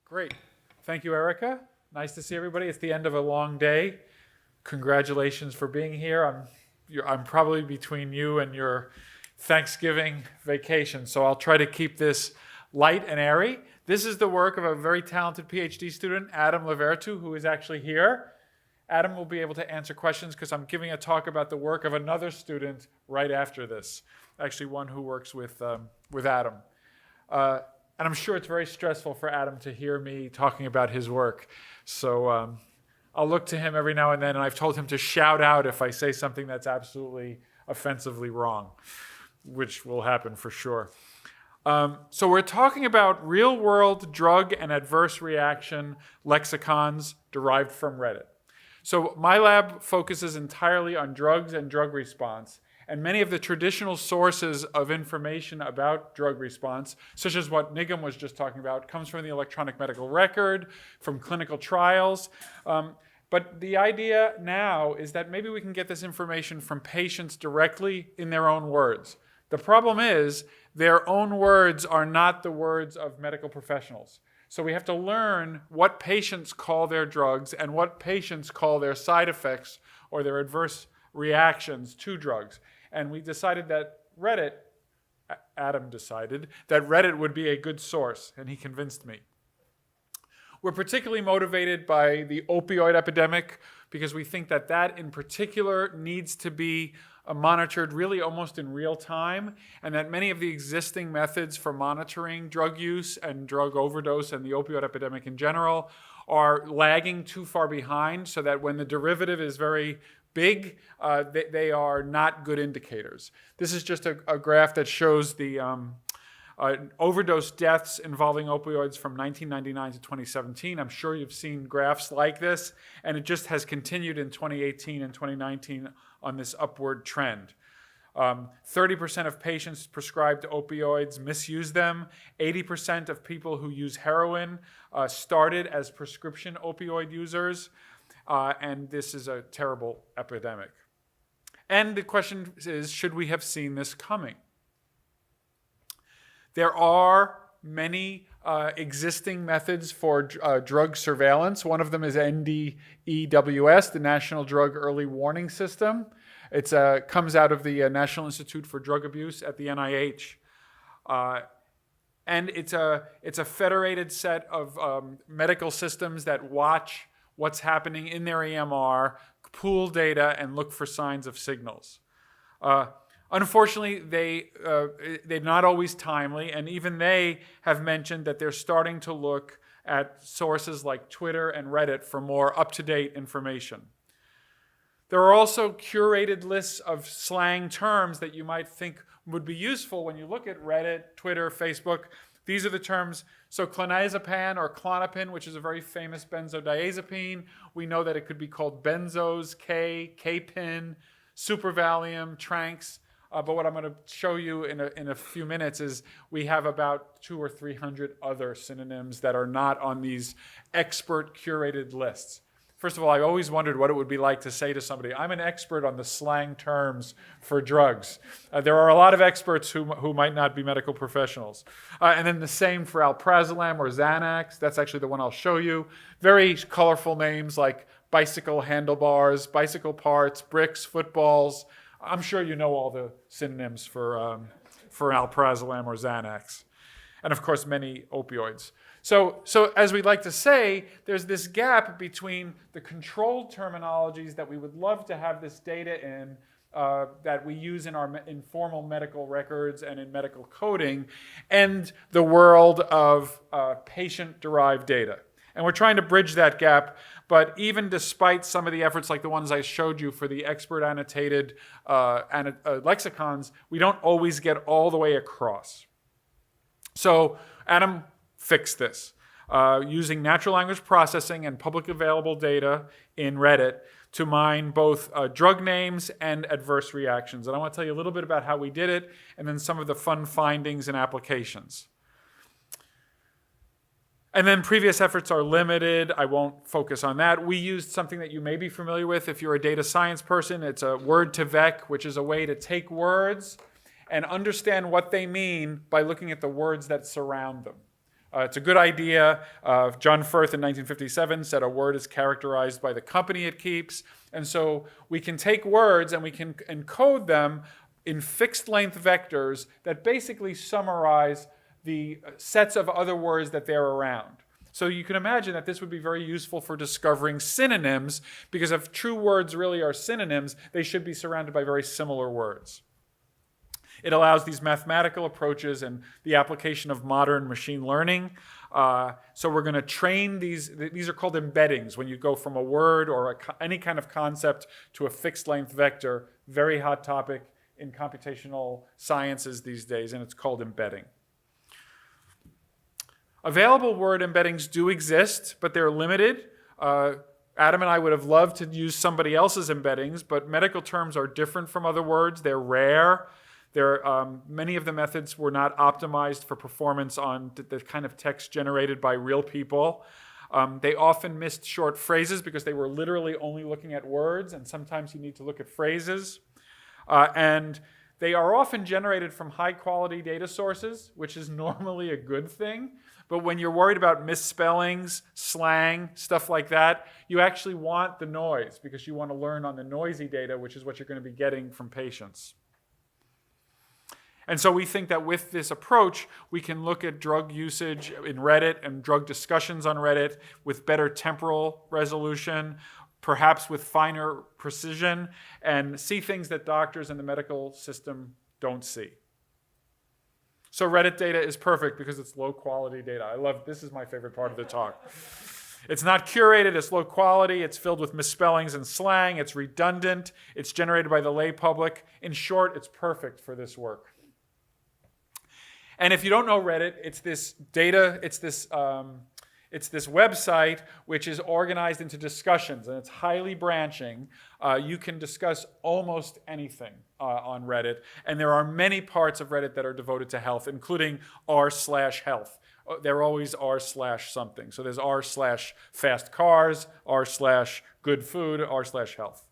Great. Thank you, Erica. Nice to see everybody. It's the end of a long day. Congratulations for being here. I'm probably between you and your Thanksgiving vacation, so I'll try to keep this light and airy. This is the work of a very talented PhD student, Adam Levertu, who is actually here. Adam will be able to answer questions because I'm giving a talk about the work of another student right after this, actually one who works with Adam. And I'm sure it's very stressful for Adam to hear me talking about his work. So I'll look to him every now and then, and I've told him to shout out if I say something that's absolutely offensively wrong, which will happen for sure. So we're talking about real-world drug and adverse reaction lexicons derived from Reddit. So my lab focuses entirely on drugs and drug response, and many of the traditional sources of information about drug response, such as what Nigam was just talking about, comes from the electronic medical record, from clinical trials. But the idea now is that maybe we can get this information from patients directly in their own words. The problem is their own words are not the words of medical professionals. So we have to learn what patients call their drugs and what patients call their side effects or their adverse reactions to drugs. And we decided that Adam decided that Reddit would be a good source, and he convinced me. We're particularly motivated by the opioid epidemic because we think that that in particular needs to be monitored really almost in real time, and that many of the existing methods for monitoring drug use and drug overdose and the opioid epidemic in general are lagging too far behind, so that when the derivative is very big, they are not good indicators. This is just a graph that shows the overdose deaths involving opioids from 1999 to 2017. I'm sure you've seen graphs like this, and it just has continued in 2018 and 2019 on this upward trend. 30% of patients prescribed opioids misuse them. 80% of people who use heroin started as prescription opioid users. And this is a terrible epidemic. And the question is, should we have seen this coming? There are many existing methods for drug surveillance. One of them is NDEWS, the National Drug Early Warning System. It comes out of the National Institute for Drug Abuse at the NIH. And it's a federated set of medical systems that watch what's happening in their EMR, pool data, and look for signs of signals. Unfortunately, they're not always timely, and even they have mentioned that they're starting to look at sources like Twitter and Reddit for more up-to-date information. There are also curated lists of slang terms that you might think would be useful when you look at Reddit, Twitter, Facebook. These are the terms, so clonazepam or Klonopin, which is a very famous benzodiazepine. We know that it could be called benzos, K-pin, supervalium, tranks. But what I'm going to show you in a few minutes is we have about 200 or 300 other synonyms that are not on these expert curated lists. First of all, I always wondered what it would be like to say to somebody, I'm an expert on the slang terms for drugs. There are a lot of experts who might not be medical professionals. And then the same for alprazolam or Xanax. That's actually the one I'll show you. Very colorful names like bicycle handlebars, bicycle parts, bricks, footballs. I'm sure you know all the synonyms for alprazolam or Xanax. And of course, many opioids. So as we like to say, there's this gap between the controlled terminologies that we would love to have this data in, that we use in our informal medical records and in medical coding, and the world of patient-derived data. And we're trying to bridge that gap, but even despite some of the efforts like the ones I showed you for the expert annotated lexicons, we don't always get all the way across. So Adam fixed this using natural language processing and public available data in Reddit to mine both drug names and adverse reactions. And I want to tell you a little bit about how we did it and then some of the fun findings and applications. And then previous efforts are limited. I won't focus on that. We used something that you may be familiar with if you're a data science person. It's a word-to-vec, which is a way to take words and understand what they mean by looking at the words that surround them. It's a good idea. John Firth in 1957 said a word is characterized by the company it keeps. And so we can take words and we can encode them in fixed length vectors that basically summarize the sets of other words that they're around. So you can imagine that this would be very useful for discovering synonyms, because if true words really are synonyms, they should be surrounded by very similar words. It allows these mathematical approaches and the application of modern machine learning. So we're going to train these are called embeddings, when you go from a word or any kind of concept to a fixed length vector. Very hot topic in computational sciences these days, and it's called embedding. Available word embeddings do exist, but they're limited. Adam and I would have loved to use somebody else's embeddings, but medical terms are different from other words. They're rare. Many of the methods were not optimized for performance on the kind of text generated by real people. They often missed short phrases because they were literally only looking at words, and sometimes you need to look at phrases. And they are often generated from high-quality data sources, which is normally a good thing. But when you're worried about misspellings, slang, stuff like that, you actually want the noise, because you want to learn on the noisy data, which is what you're going to be getting from patients. And so we think that with this approach, we can look at drug usage in Reddit and drug discussions on Reddit with better temporal resolution, perhaps with finer precision, and see things that doctors in the medical system don't see. So Reddit data is perfect because it's low quality data. This is my favorite part of the talk. It's not curated, it's low quality, it's filled with misspellings and slang, it's redundant, it's generated by the lay public. In short, it's perfect for this work. And if you don't know Reddit, it's this website which is organized into discussions, and it's highly branching. You can discuss almost anything on Reddit, and there are many parts of Reddit that are devoted to health, including r/health. They're always r/something. So there's r/fast cars, r/good food, r/health.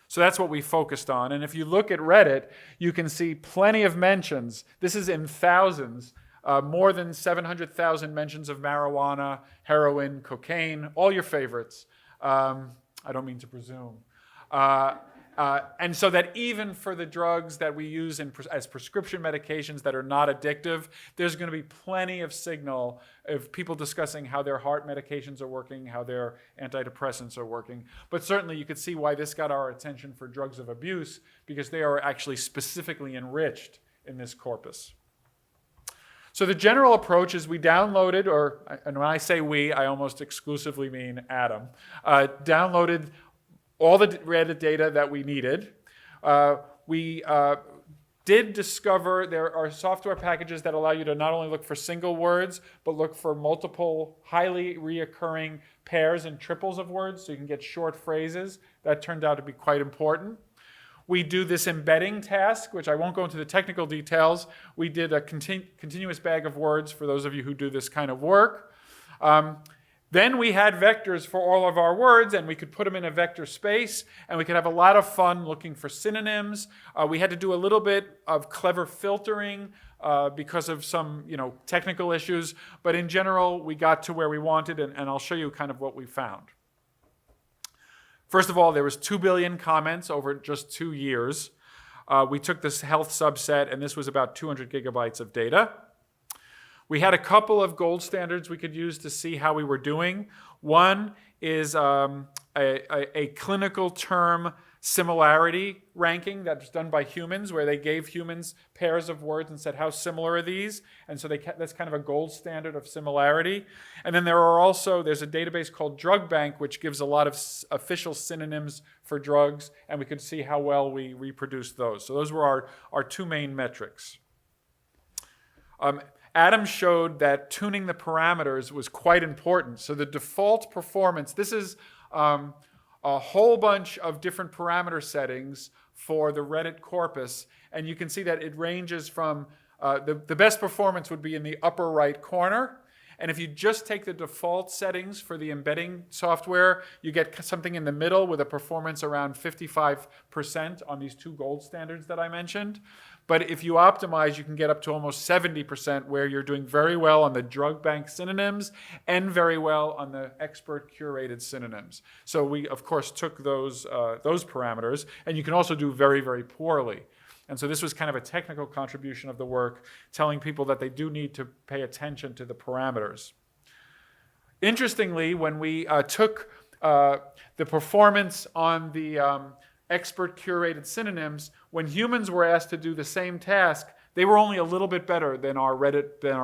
So that's what we focused on. And if you look at Reddit, you can see plenty of mentions. This is in thousands. More than 700,000 mentions of marijuana, heroin, cocaine, all your favorites. I don't mean to presume. And so that even for the drugs that we use as prescription medications that are not addictive, there's going to be plenty of signal of people discussing how their heart medications are working, how their antidepressants are working. But certainly you could see why this got our attention for drugs of abuse, because they are actually specifically enriched in this corpus. So the general approach is we downloaded, and when I say we, I almost exclusively mean Adam, downloaded all the Reddit data that we needed. We did discover there are software packages that allow you to not only look for single words, but look for multiple highly reoccurring pairs and triples of words, so you can get short phrases. That turned out to be quite important. We do this embedding task, which I won't go into the technical details. We did a continuous bag of words for those of you who do this kind of work. Then we had vectors for all of our words, and we could put them in a vector space, and we could have a lot of fun looking for synonyms. We had to do a little bit of clever filtering because of some technical issues, but in general, we got to where we wanted, and I'll show you kind of what we found. First of all, there was 2 billion comments over just 2 years. We took this health subset, and this was about 200 gigabytes of data. We had a couple of gold standards we could use to see how we were doing. One is a clinical term similarity ranking that's done by humans, where they gave humans pairs of words and said, how similar are these? And so that's kind of a gold standard of similarity. And then there's a database called Drug Bank, which gives a lot of official synonyms for drugs, and we could see how well we reproduced those. So those were our two main metrics. Adam showed that tuning the parameters was quite important. So the default performance, this is a whole bunch of different parameter settings for the Reddit corpus. And you can see that it ranges from, the best performance would be in the upper right corner. And if you just take the default settings for the embedding software, you get something in the middle with a performance around 55% on these two gold standards that I mentioned. But if you optimize, you can get up to almost 70%, where you're doing very well on the drug bank synonyms and very well on the expert curated synonyms. So we, of course, took those parameters, and you can also do very, very poorly. And so this was kind of a technical contribution of the work, telling people that they do need to pay attention to the parameters. Interestingly, when we took the performance on the expert curated synonyms, when humans were asked to do the same task, they were only a little bit better than our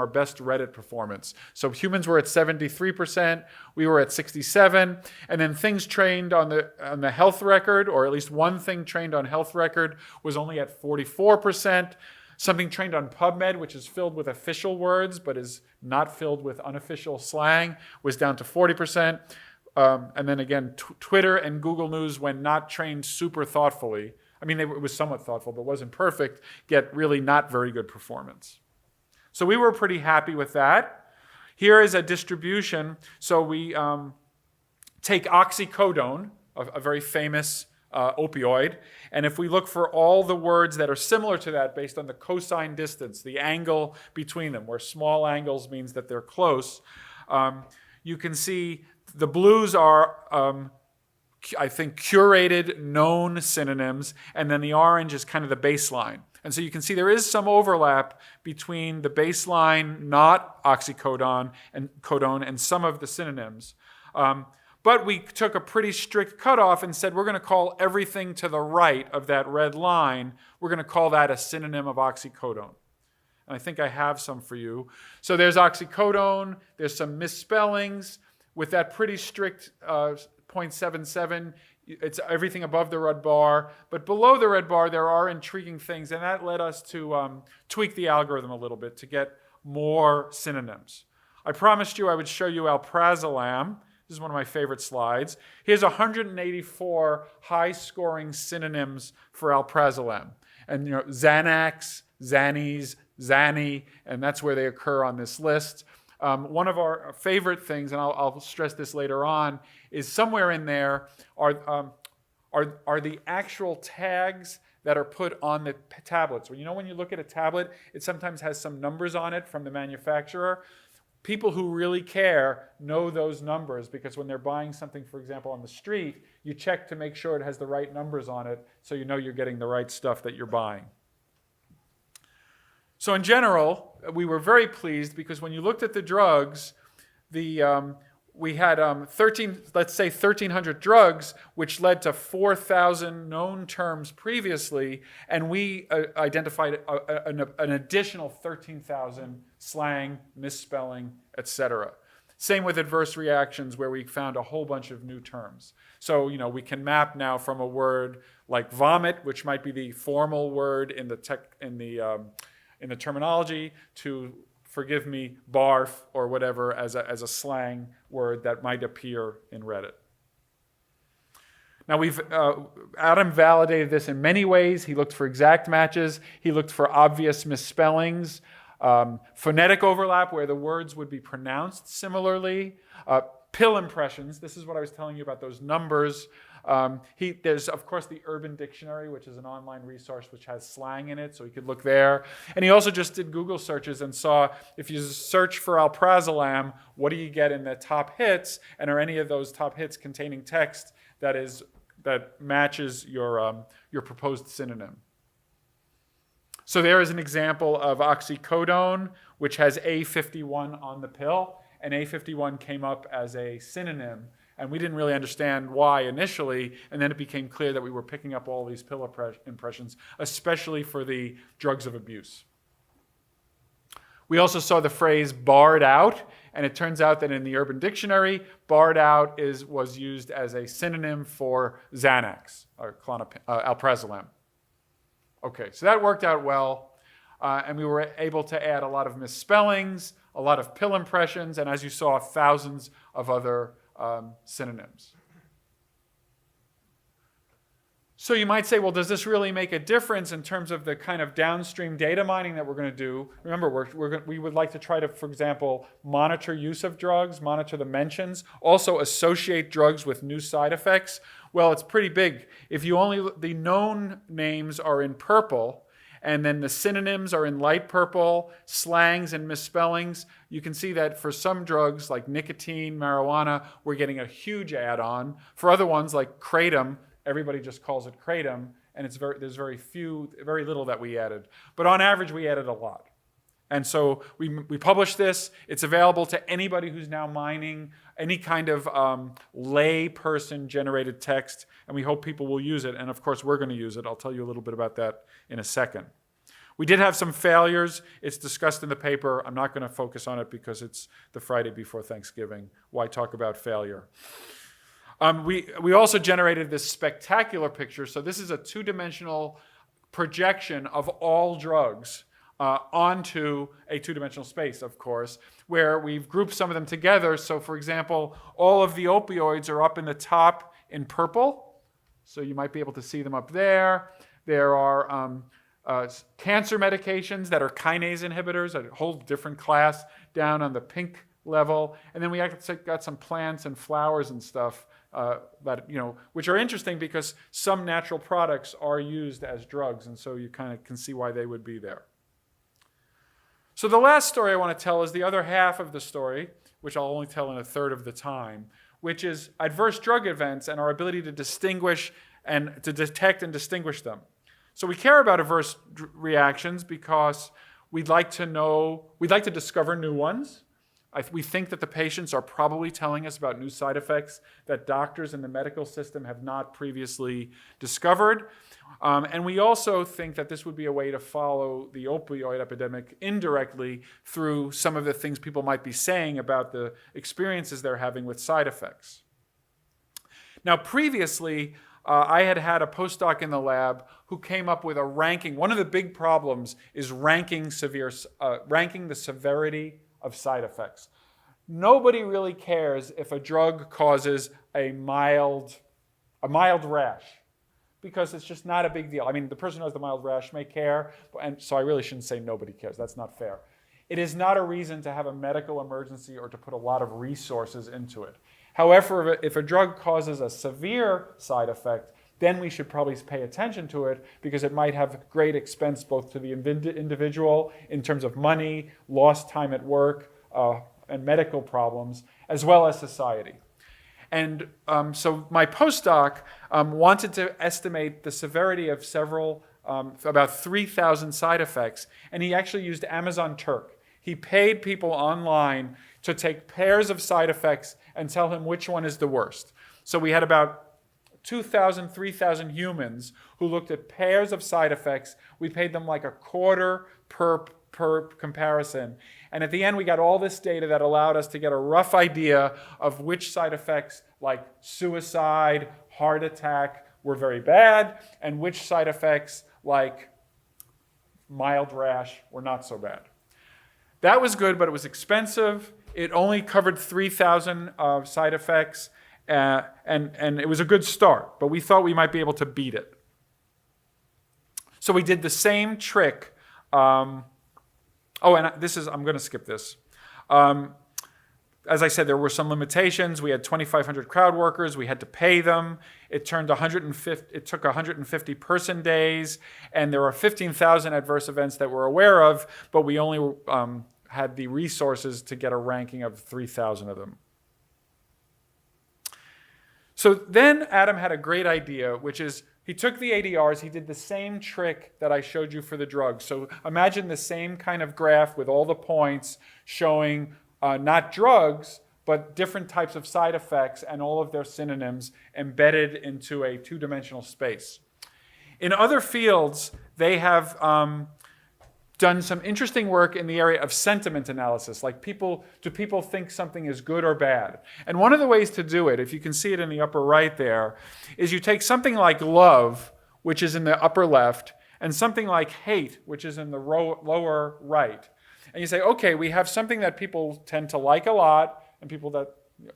best Reddit performance. So humans were at 73%, we were at 67%, and then things trained on the health record, or at least one thing trained on health record, was only at 44%. Something trained on PubMed, which is filled with official words but is not filled with unofficial slang, was down to 40%. And then again, Twitter and Google News, when not trained super thoughtfully, I mean, it was somewhat thoughtful, but wasn't perfect, get really not very good performance. So we were pretty happy with that. Here is a distribution. So we take oxycodone, a very famous opioid, and if we look for all the words that are similar to that based on the cosine distance, the angle between them, where small angles means that they're close, you can see the blues are I think curated, known synonyms, and then the orange is kind of the baseline. And so you can see there is some overlap between the baseline, not oxycodone and codone, and some of the synonyms. But we took a pretty strict cutoff and said we're going to call everything to the right of that red line, we're going to call that a synonym of oxycodone. And I think I have some for you. So there's oxycodone, there's some misspellings. With that pretty strict 0.77, it's everything above the red bar. But below the red bar, there are intriguing things, and that led us to tweak the algorithm a little bit to get more synonyms. I promised you I would show you alprazolam. This is one of my favorite slides. Here's 184 high-scoring synonyms for alprazolam. And Xanax, Xannies, Xanny, and that's where they occur on this list. One of our favorite things, and I'll stress this later on, is somewhere in there are the actual tags that are put on the tablets. When you look at a tablet, it sometimes has some numbers on it from the manufacturer. People who really care know those numbers, because when they're buying something, for example, on the street, you check to make sure it has the right numbers on it so you know you're getting the right stuff that you're buying. So in general, we were very pleased because when you looked at the drugs, we had 1,300 drugs, which led to 4,000 known terms previously, and we identified an additional 13,000 slang, misspelling, etc. Same with adverse reactions, where we found a whole bunch of new terms. So we can map now from a word like vomit, which might be the formal word in the terminology, to, forgive me, barf or whatever as a slang word that might appear in Reddit. Now Adam validated this in many ways. He looked for exact matches. He looked for obvious misspellings, phonetic overlap where the words would be pronounced similarly, pill impressions. This is what I was telling you about those numbers. There's, of course, the Urban Dictionary, which is an online resource which has slang in it, so he could look there. And he also just did Google searches and saw, if you search for alprazolam, what do you get in the top hits, and are any of those top hits containing text that matches your proposed synonym? So there is an example of oxycodone, which has A51 on the pill, and A51 came up as a synonym. And we didn't really understand why initially, and then it became clear that we were picking up all these pill impressions, especially for the drugs of abuse. We also saw the phrase barred out, and it turns out that in the Urban Dictionary, barred out was used as a synonym for Xanax, or alprazolam. Okay, so that worked out well, and we were able to add a lot of misspellings, a lot of pill impressions, and as you saw, thousands of other synonyms. So you might say, well, does this really make a difference in terms of the kind of downstream data mining that we're going to do? Remember, we would like to try to, for example, monitor use of drugs, monitor the mentions, also associate drugs with new side effects. Well, it's pretty big. If the known names are in purple, And then the synonyms are in light purple, slangs and misspellings. You can see that for some drugs like nicotine, marijuana, we're getting a huge add-on. For other ones like kratom, everybody just calls it kratom, and there's very little that we added. But on average, we added a lot. And so we published this. It's available to anybody who's now mining any kind of lay person generated text, and we hope people will use it. And of course, we're going to use it. I'll tell you a little bit about that in a second. We did have some failures. It's discussed in the paper. I'm not going to focus on it because it's the Friday before Thanksgiving. Why talk about failure? We also generated this spectacular picture. So this is a two-dimensional projection of all drugs onto a two-dimensional space, of course, where we've grouped some of them together. So, for example, all of the opioids are up in the top in purple. So you might be able to see them up there. There are cancer medications that are kinase inhibitors, a whole different class, down on the pink level. And then we actually got some plants and flowers and stuff which are interesting because some natural products are used as drugs, and so you kind of can see why they would be there. So the last story I want to tell is the other half of the story, which I'll only tell in a third of the time, which is adverse drug events and our ability to distinguish and to detect and distinguish them. So we care about adverse reactions because we'd like to discover new ones. We think that the patients are probably telling us about new side effects that doctors in the medical system have not previously discovered. And we also think that this would be a way to follow the opioid epidemic indirectly through some of the things people might be saying about the experiences they're having with side effects. Now, previously, I had a postdoc in the lab who came up with a ranking. One of the big problems is ranking the severity of side effects. Nobody really cares if a drug causes a mild rash, because it's just not a big deal. I mean, the person who has the mild rash may care, and so I really shouldn't say nobody cares. That's not fair. It is not a reason to have a medical emergency or to put a lot of resources into it. However, if a drug causes a severe side effect, then we should probably pay attention to it because it might have great expense both to the individual in terms of money, lost time at work, and medical problems, as well as society. And so my postdoc wanted to estimate the severity of about 3,000 side effects, and he actually used Amazon Turk. He paid people online to take pairs of side effects and tell him which one is the worst. So we had about 2,000, 3,000 humans who looked at pairs of side effects. We paid them like a quarter per comparison. And at the end, we got all this data that allowed us to get a rough idea of which side effects, like suicide, heart attack, were very bad, and which side effects, like mild rash, were not so bad. That was good, but it was expensive. It only covered 3,000 side effects, and it was a good start, but we thought we might be able to beat it. So we did the same trick. I'm going to skip this. As I said, there were some limitations. We had 2,500 crowd workers. We had to pay them. It took 150 person days, and there were 15,000 adverse events that we're aware of, but we only had the resources to get a ranking of 3,000 of them. So then Adam had a great idea, which is he took the ADRs, he did the same trick that I showed you for the drugs. So imagine the same kind of graph with all the points showing not drugs, but different types of side effects and all of their synonyms embedded into a two-dimensional space. In other fields, they have done some interesting work in the area of sentiment analysis, like do people think something is good or bad? And one of the ways to do it, if you can see it in the upper right there, is you take something like love, which is in the upper left, and something like hate, which is in the lower right. And you say, okay, we have something that people tend to like a lot, and people that,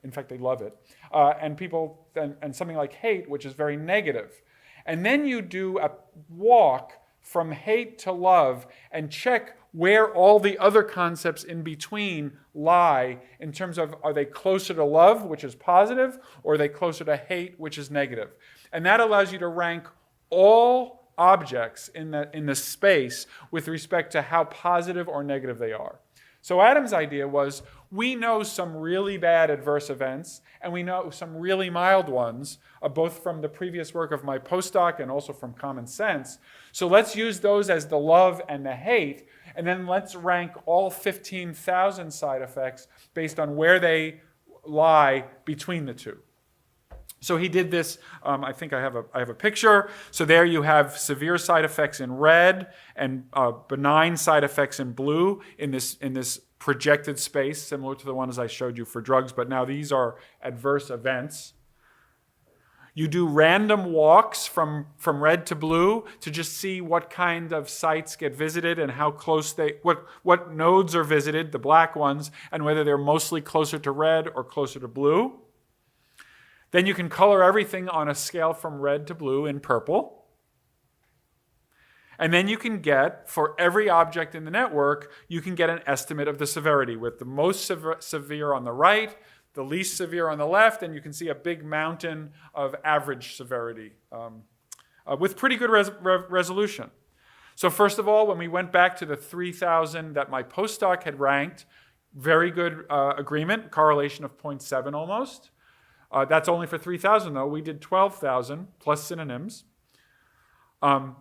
in fact, they love it, and something like hate, which is very negative. And then you do a walk from hate to love and check where all the other concepts in between lie in terms of, are they closer to love, which is positive, or are they closer to hate, which is negative? And that allows you to rank all objects in the space with respect to how positive or negative they are. So Adam's idea was, we know some really bad adverse events, and we know some really mild ones, both from the previous work of my postdoc and also from common sense. So let's use those as the love and the hate, and then let's rank all 15,000 side effects based on where they lie between the two. So he did this. I think I have a picture. So there you have severe side effects in red and benign side effects in blue in this projected space, similar to the ones I showed you for drugs. But now these are adverse events. You do random walks from red to blue to just see what kind of sites get visited and how close what nodes are visited, the black ones, and whether they're mostly closer to red or closer to blue. Then you can color everything on a scale from red to blue in purple. And then you can get, for every object in the network, you can get an estimate of the severity, with the most severe on the right, the least severe on the left, and you can see a big mountain of average severity with pretty good resolution. So first of all, when we went back to the 3,000 that my postdoc had ranked, very good agreement, correlation of 0.7 almost. That's only for 3,000, though. We did 12,000 plus synonyms. And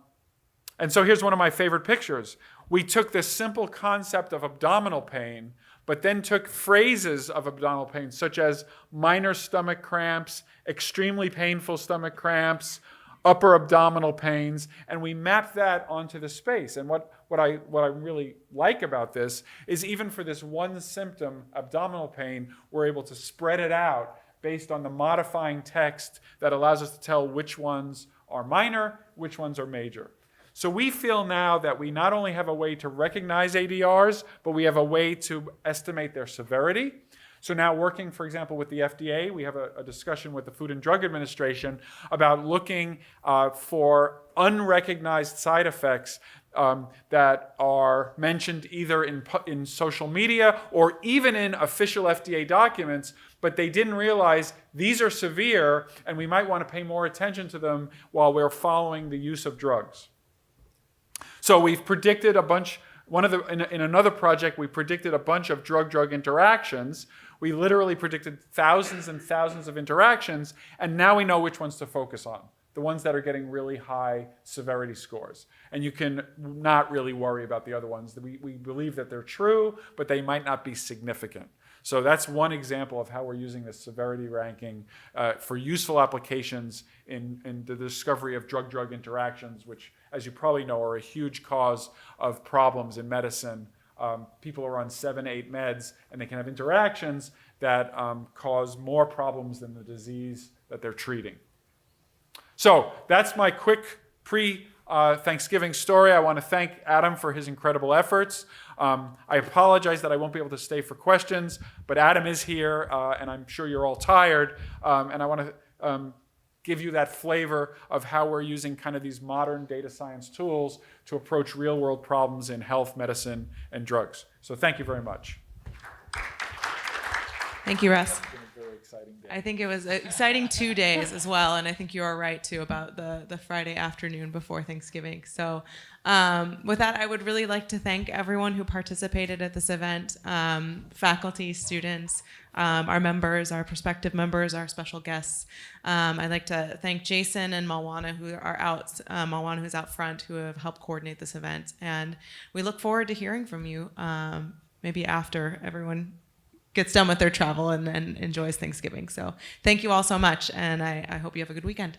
so here's one of my favorite pictures. We took this simple concept of abdominal pain, but then took phrases of abdominal pain, such as minor stomach cramps, extremely painful stomach cramps, upper abdominal pains, and we mapped that onto the space. And what I really like about this is, even for this one symptom, abdominal pain, we're able to spread it out based on the modifying text that allows us to tell which ones are minor, which ones are major. So we feel now that we not only have a way to recognize ADRs, but we have a way to estimate their severity. So now, working, for example, with the FDA, we have a discussion with the Food and Drug Administration about looking for unrecognized side effects that are mentioned either in social media or even in official FDA documents, but they didn't realize these are severe and we might want to pay more attention to them while we're following the use of drugs. So we've predicted a bunch. In another project, we predicted a bunch of drug-drug interactions. We literally predicted thousands and thousands of interactions, and now we know which ones to focus on, the ones that are getting really high severity scores. And you can not really worry about the other ones. We believe that they're true, but they might not be significant. So that's one example of how we're using this severity ranking for useful applications in the discovery of drug-drug interactions, which, as you probably know, are a huge cause of problems in medicine. People are on 7, 8 meds, and they can have interactions that cause more problems than the disease that they're treating. So that's my quick Thanksgiving story. I want to thank Adam for his incredible efforts. I apologize that I won't be able to stay for questions, but Adam is here, and I'm sure you're all tired. And I want to give you that flavor of how we're using kind of these modern data science tools to approach real-world problems in health, medicine, and drugs. So thank you very much. Thank you, Russ. It's been a very exciting day. I think it was exciting 2 days as well, and I think you are right, too, about the Friday afternoon before Thanksgiving. So with that, I would really like to thank everyone who participated at this event, faculty, students, our members, our prospective members, our special guests. I'd like to thank Jason and Malwana, who are out, Malwana, who's out front, who have helped coordinate this event. And we look forward to hearing from you, maybe after everyone gets done with their travel and enjoys Thanksgiving. So thank you all so much, and I hope you have a good weekend.